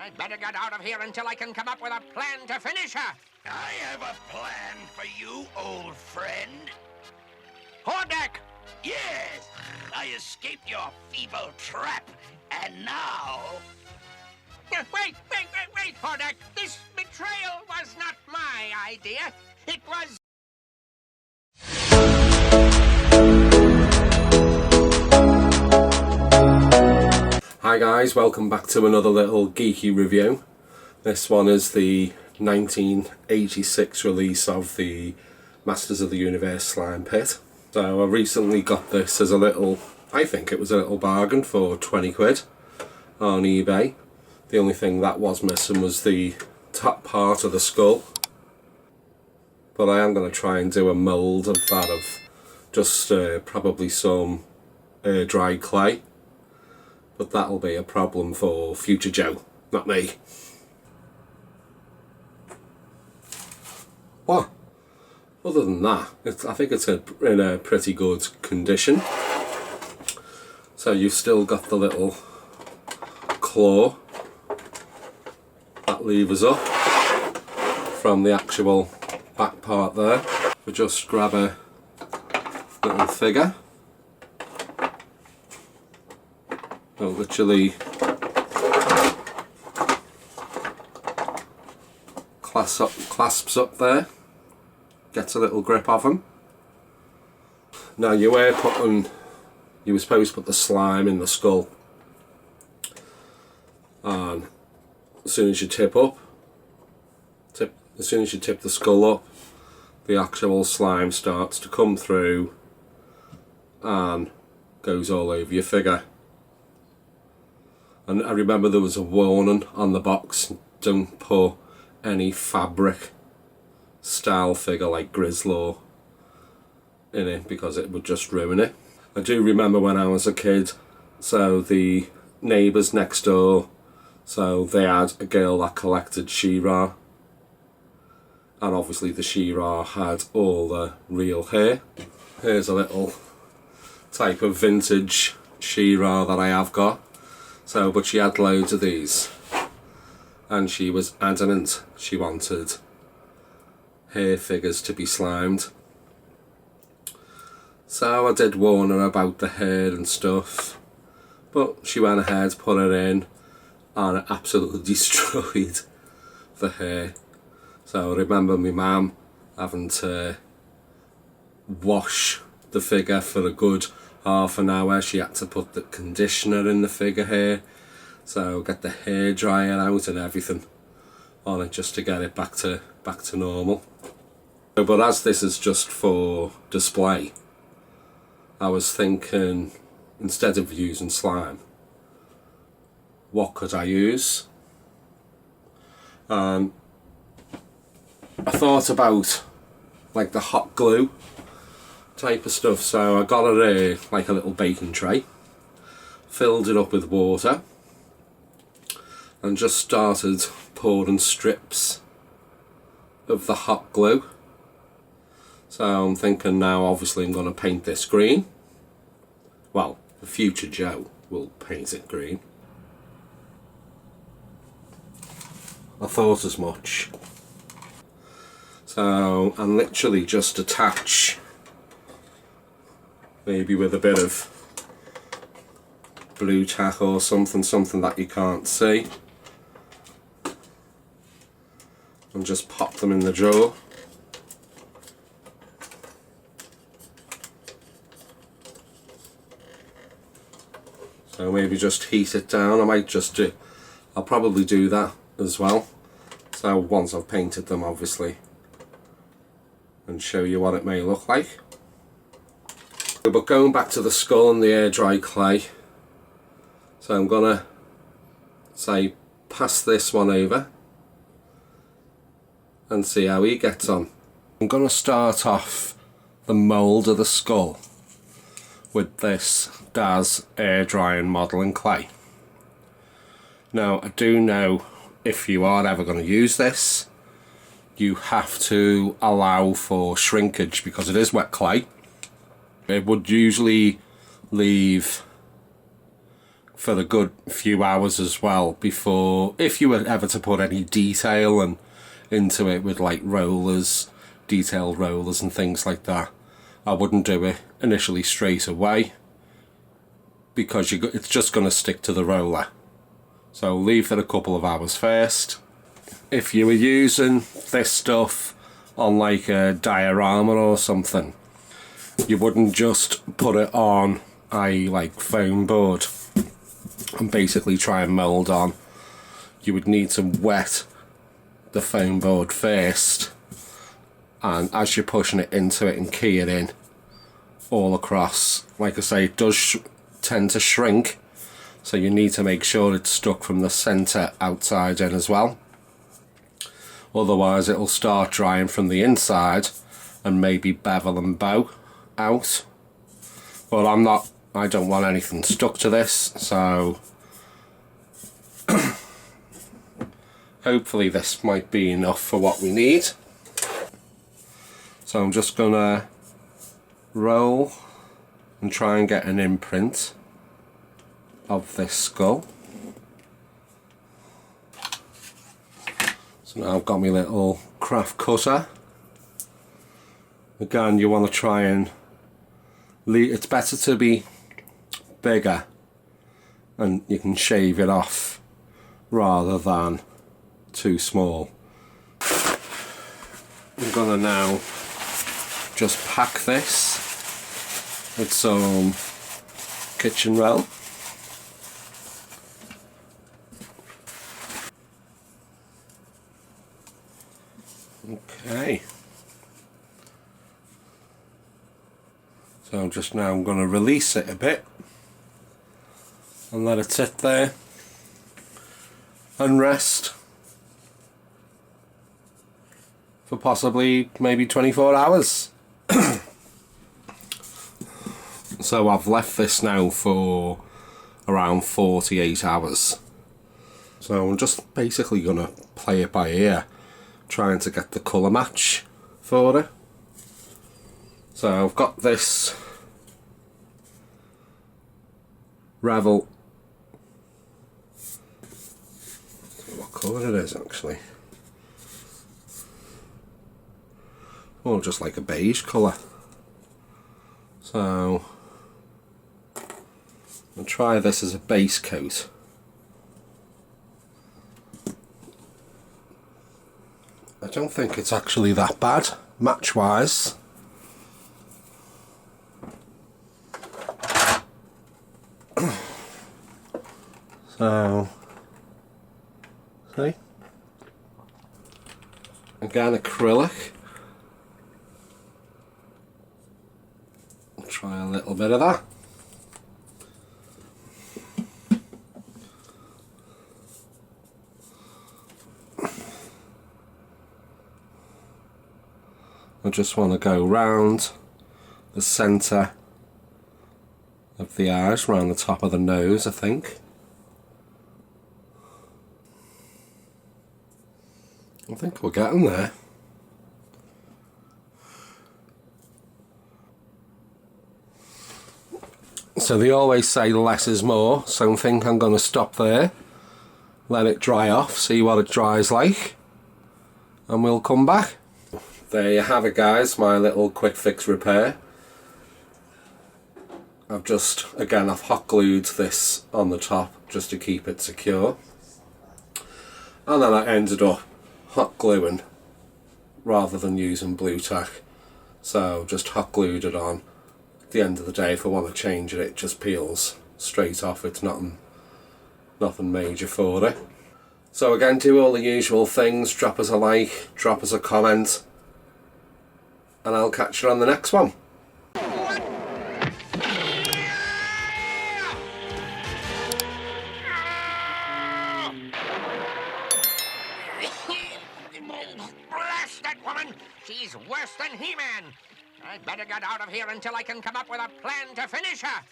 I'd better get out of here until I can come up with a plan to finish her. I have a plan for you, old friend. Horde! Yes, I escaped your feeble trap, and now... Wait, Horde! This betrayal was not my idea. It was... Hi guys, welcome back to another little geeky review. This one is the 1986 release of the Masters of the Universe Slime Pit. So I recently got this as a little, I think it was a little bargain for 20 quid on eBay. The only thing that was missing was the top part of the skull. But I am going to try and do a mould of that, of just probably some air-dried clay. But that'll be a problem for future Joe, not me. What? Other than that, I think it's in a pretty good condition. So you've still got the little claw that levers up from the actual back part there. We just grab a little figure. Well, literally clasps up there, gets a little grip of them. Now you were supposed to put the slime in the skull, and as soon as you tip the skull up, the actual slime starts to come through and goes all over your figure. And I remember there was a warning on the box: don't put any fabric style figure like Grislaw in it because it would just ruin it. I do remember when I was a kid, so the neighbours next door, so they had a girl that collected She-Ra, and obviously the She-Ra had all the real hair. Here's a little type of vintage She-Ra that I have got. So, but she had loads of these, and she was adamant she wanted her figures to be slimed. So I did warn her about the hair and stuff, but she went ahead, put it in, and it absolutely destroyed the hair. So I remember my mum having to wash the figure for a good half an hour. She had to put the conditioner in the figure hair, so get the hair dryer out and everything on it just to get it back to normal. But as this is just for display, I was thinking, instead of using slime, what could I use? I thought about like the hot glue type of stuff, so I got like a little baking tray, filled it up with water, and just started pouring strips of the hot glue. So I'm thinking now, obviously I'm going to paint this green. Well, the future Joe will paint it green. I thought as much. So, and literally just attach, maybe with a bit of blue tack or something that you can't see, and just pop them in the drawer. So maybe just heat it down. I'll probably do that as well. So once I've painted them, obviously, and show you what it may look like. But going back to the skull and the air dry clay, so I'm gonna say pass this one over and see how he gets on. I'm gonna start off the mould of the skull with this DAS air drying modelling clay. Now I do know if you are ever going to use this, you have to allow for shrinkage because it is wet clay. It would usually leave for a good few hours as well before, if you were ever to put any detail and into it with like rollers, detailed rollers and things like that. I wouldn't do it initially straight away because it's just going to stick to the roller. So leave it a couple of hours first. If you were using this stuff on like a diorama or something, you wouldn't just put it on a like foam board and basically try and mould on. You would need to wet the foam board first, and as you're pushing it into it and key it in all across, like I say, it does tend to shrink, so you need to make sure it's stuck from the centre outside in as well. Otherwise it'll start drying from the inside and maybe bevel and bow out. But I don't want anything stuck to this, so hopefully this might be enough for what we need. So I'm just gonna roll and try and get an imprint of this skull. So now I've got my little craft cutter. Again, you want to try and it's better to be bigger and you can shave it off rather than too small. I'm gonna now just pack this with some kitchen roll. Okay. So I'm going to release it a bit and let it sit there and rest for possibly maybe 24 hours. So I've left this now for around 48 hours. So I'm just basically going to play it by ear, trying to get the colour match for it. So I've got this Revel, what colour it is actually, or just like a beige colour. So I'll try this as a base coat. I don't think it's actually that bad match wise. So, see? Again, acrylic. I'll try a little bit of that. I just want to go round the centre of the eyes, round the top of the nose, I think. I think we're getting there. So they always say less is more, so I think I'm going to stop there, let it dry off, see what it dries like, and we'll come back. There you have it guys, my little quick fix repair. I've hot glued this on the top just to keep it secure, and then I ended up hot gluing rather than using blue tack, so just hot glued it on. At the end of the day, if I want to change it, it just peels straight off. It's nothing major for it. So again, do all the usual things, drop us a like, drop us a comment, and I'll catch you on the next one. Blast that woman! She's worse than He-Man! I'd better get out of here until I can come up with a plan to finish her.